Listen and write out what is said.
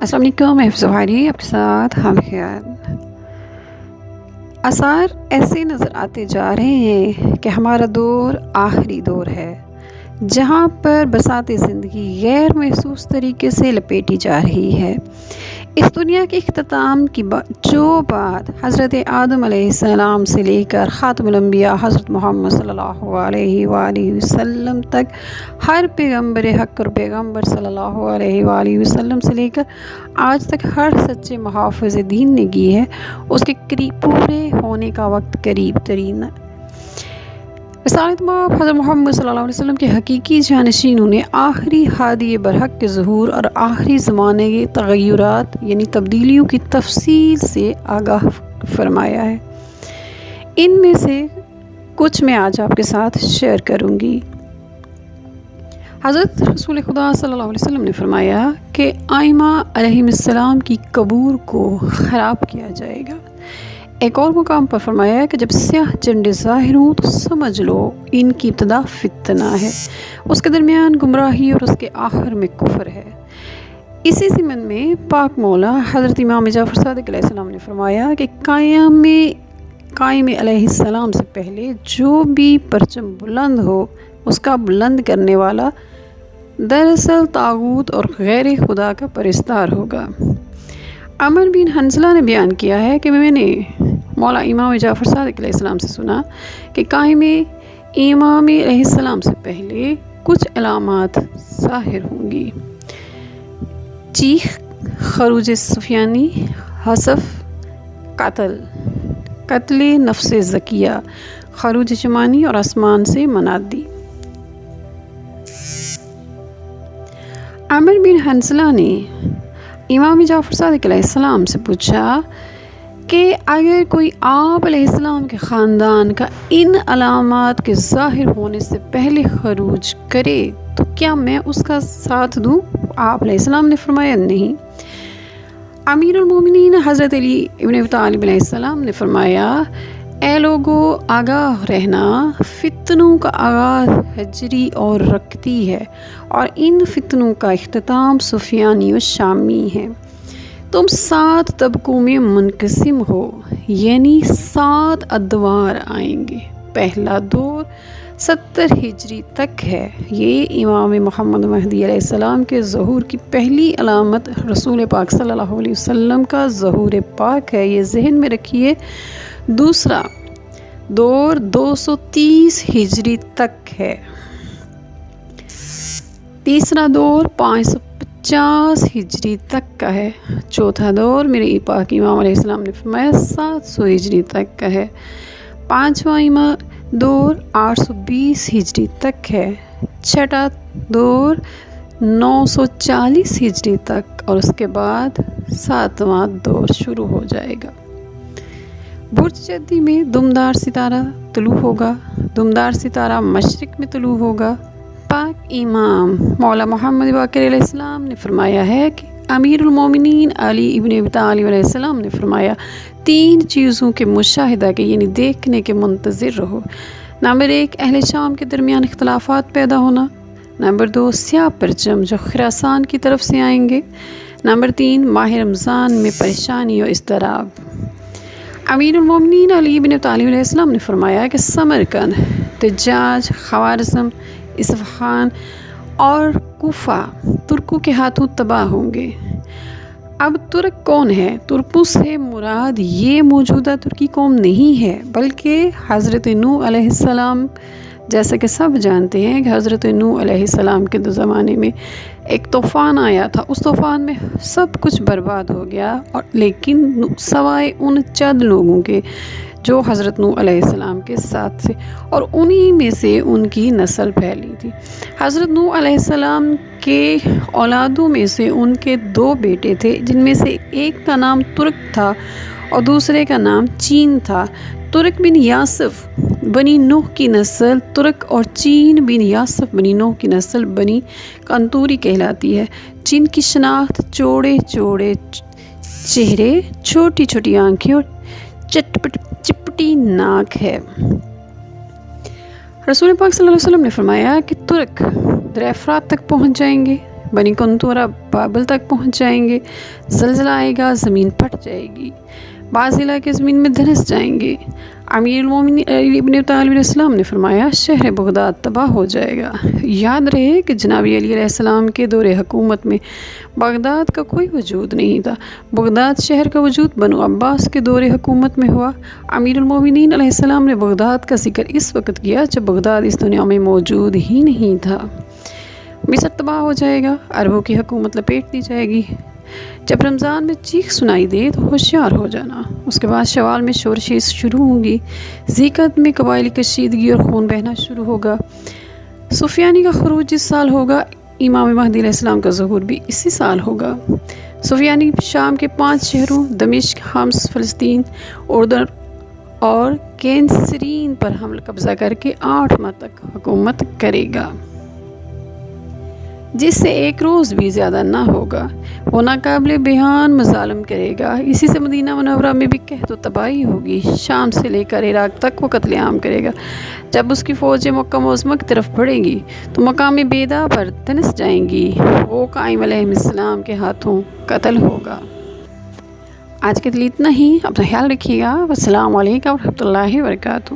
अस्सलाम वालेकुम, मैं ज़ुहारी आपके साथ हम खयाल। आसार ऐसे नज़र आते जा रहे हैं कि हमारा दौर आखिरी दौर है, जहाँ पर बसाते ज़िंदगी गैर महसूस तरीके से लपेटी जा रही है। इस दुनिया के इख्तिताम की जो बात हज़रत आदम अलैहिस्सलाम से लेकर ख़ातमुल अंबिया हज़रत मोहम्मद सल्लल्लाहु अलैहि वसल्लम तक हर पैगम्बर हक़ और पैगम्बर सल्लल्लाहु अलैहि वसल्लम से लेकर आज तक हर सच्चे मुहाफ़िज़ दीन ने की है, उसके करीब पूरे होने का वक्त करीब तरीन। रिसालत माब हज़रत मोहम्मद सल्लल्लाहु अलैहि वसल्लम के हकीकी जानशीनों ने आखिरी हादी बरहक के ज़ुहूर और आखिरी ज़माने के तग़य्युरात यानी तब्दीलियों की तफसील से आगाह फरमाया है। इनमें से कुछ मैं आज आपके साथ शेयर करूँगी। हज़रत रसूल खुदा सल्लल्लाहु अलैहि वसल्लम ने फरमाया कि आइमा अलैहिस्सलाम की कब्र को ख़राब किया जाएगा। एक और मुकाम पर फरमाया है कि जब स्याह झंडे ज़ाहिर हों तो समझ लो इनकी इब्तदा फितना है, उसके दरमियान गुमराही और उसके आखिर में कुफ्र है। इसी ज़िमन में पाक मौला हज़रत इमाम जाफ़र सादिक़ अलैहिस्सलाम ने फरमाया कि कायम अलैहिस्सलाम से पहले जो भी परचम बुलंद हो उसका बुलंद करने वाला दरअसल तागूत और गैर खुदा का परिस्तार होगा। अमर बिन हंसला ने बयान किया है कि मैंने मौला इमाम जाफ़र सादिक़ अलैहिस्सलाम से सुना कि कायम इमाम अलैहिस्सलाम से पहले कुछ अलामात ज़ाहिर होंगी। चीख, खरूज सुफियानी, हसफ, कत्ल नफ्स ज़किया, खरूज जमानी और आसमान से मनादी। अमर बिन हंसला ने इमाम जाफ़र सादिक़ अलैहिस्सलाम से पूछा कि अगर कोई आप अलैहिस्सलाम के ख़ानदान का इन अलामात के ज़ाहिर होने से पहले खरूज करे तो क्या मैं उसका साथ दूँ? आप अलैहिस्सलाम ने फरमाया नहीं। अमीरुल मोमिनीन हज़रत अली इब्न अबी तालिब अलैहिस्सलाम ने फरमाया, ए लोगो आगाह रहना, फितनों का आगाज़ हजरी और रक्ती है और इन फितनों का इख्तिताम सुफियानी और शामी है। तुम 7 तबकों में मुनक़सिम हो, यानी 7 अदवार आएंगे। पहला दौर 70 हिजरी तक है। ये इमाम मोहम्मद महदी अलैहिस्सलाम के ज़हूर की पहली अलामत रसूल पाक सल्लल्लाहु अलैहि वसल्लम का ज़हूर पाक है, ये ज़हन में रखिए। दूसरा दौर 230 हिजरी तक है। तीसरा दौर 550 हिजरी तक का है। चौथा दौर मेरे पाक इमाम अलैहिस्सलाम ने फरमाया 700 हिजरी तक का है। पाँचवा दौर 820 हिजरी तक है। छठा दौर 940 हिजरी तक और उसके बाद 7वां दौर शुरू हो जाएगा। बुर्ज जद्दी में दुमदार सितारा तुलू होगा। दुमदार सितारा मशरिक में तुलू होगा। पाक इमाम मौला मोहम्मद बाक़िर अलैहिस्सलाम ने फरमाया है कि अमीरुल मोमिनीन अली इब्न अबी तालिब अलैहिस्सलाम ने फरमाया 3 चीज़ों के मुशाहिदा के यानी देखने के मुंतज़िर रहो। नंबर 1 अहले शाम के दरमियान इख्तलाफात पैदा होना। नंबर 2 स्याह परचम जो खुरासान की तरफ से आएंगे। नंबर 3 माह रमज़ान में परेशानी और इज़्तिराब। अमीरुल मोमिनीन अली इब्न अबी तालिब अलैहिस्सलाम ने फरमाया कि समरकंद, तिज्जाज, ख़वारिज़म, इस्फ़हान और कूफा तुर्कों के हाथों तबाह होंगे। अब तुर्क कौन है? तुर्कों से मुराद ये मौजूदा तुर्की कौम नहीं है, बल्कि हज़रत नूह अलैहिस्सलाम, जैसे कि सब जानते हैं कि हज़रत नूह अलैहिस्सलाम के ज़माने में एक तूफ़ान आया था। उस तूफ़ान में सब कुछ बर्बाद हो गया और लेकिन सवाए उन चंद लोगों के जो हज़रत नूह अलैहिस्सलाम के साथ थे और उन्हीं में से उनकी नस्ल फैली थी। हज़रत नूह अलैहिस्सलाम के औलादों में से उनके 2 बेटे थे, जिनमें से एक का नाम तुर्क था और दूसरे का नाम चीन था। तुर्क बिन यासफ बनी नूह की नस्ल तुर्क और चीन बिन यासफ बनी नूह की नस्ल बनी कंतूरी कहलाती है, जिनकी शनाख्त चौड़े चौड़े चेहरे, छोटी छोटी आँखें और चिपटी नाक है। रसूल पाक सल्लल्लाहु अलैहि वसल्लम ने फरमाया कि तुर्क दर अफरात तक पहुँच जाएंगे। بنی کنتورہ بابل تک پہنچ جائیں گے، زلزلہ آئے گا، زمین پھٹ جائے گی، بعض علاقے زمین میں دھنس جائیں گے۔ امیر المومنین علی ابن طالب علیہ السلام نے فرمایا شہر بغداد تباہ ہو جائے گا۔ یاد رہے کہ جناب علی علیہ السلام کے دور حکومت میں بغداد کا کوئی وجود نہیں تھا، بغداد شہر کا وجود بنو عباس کے دور حکومت میں ہوا۔ امیر المومنین علیہ السلام نے بغداد کا ذکر اس وقت کیا جب بغداد اس دنیا میں موجود ہی نہیں تھا۔ مصر تباہ ہو جائے گا، عربوں کی حکومت لپیٹ دی جائے گی۔ جب رمضان میں چیخ سنائی دے تو ہوشیار ہو جانا۔ اس کے بعد شوال میں شورشیں شروع ہوں گی، ذیقعد میں قبائلی کشیدگی اور خون بہنا شروع ہوگا۔ سفیانی کا خروج جس سال ہوگا، امام مہدی علیہ السلام کا ظہور بھی اسی سال ہوگا۔ سفیانی شام کے 5 شہروں دمشق، حمص، فلسطین، اردن اور کینسرین پر حملہ قبضہ کر کے 8 ماہ تک حکومت کرے گا، جس سے ایک روز بھی زیادہ نہ ہوگا۔ وہ ناقابل بیان مظالم کرے گا، اسی سے مدینہ منورہ میں بھی قحط و تباہی ہوگی۔ شام سے لے کر عراق تک وہ قتل عام کرے گا۔ جب اس کی فوجیں مکہ معظمہ کی طرف بڑھیں گی تو مقام بیدا پر دنس جائیں گی، وہ قائم علیہ السلام کے ہاتھوں قتل ہوگا۔ آج کے لیے اتنا ہی، اپنا خیال رکھیے گا۔ السلام علیکم ورحمۃ اللہ وبرکاتہ۔